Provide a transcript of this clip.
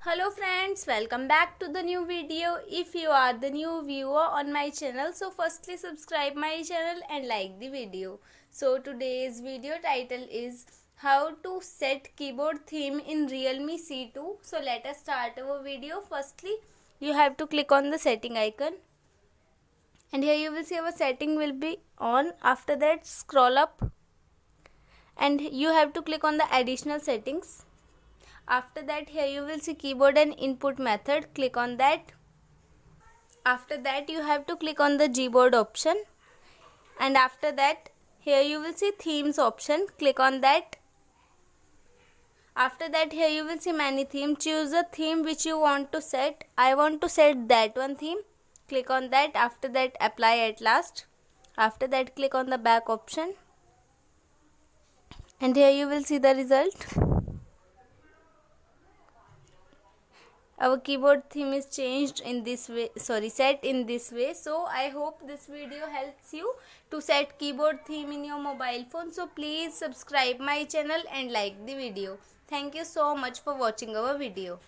Hello friends, welcome back to the new video. If you are the new viewer on my channel, so firstly subscribe my channel and like the video. So today's video title is how to set keyboard theme in Realme C2. So let us start our video. Firstly, you have to click on the setting icon. And here you will see our setting will be on. After that, scroll up and you have to click on the additional settings. After that, here you will see keyboard and input method. Click on that. After that, you have to click on the Gboard option, and after that, here you will see themes option. Click on that. After that, here you will see many themes. Choose a theme which you want to set. I want to set that one theme. Click on that. After that, apply at last. After that, click on the back option, and here you will see the result. Our keyboard theme is changed in this way, set in this way. So I hope this video helps you to set keyboard theme in your mobile phone. So please subscribe my channel and like the video. Thank you so much for watching our video.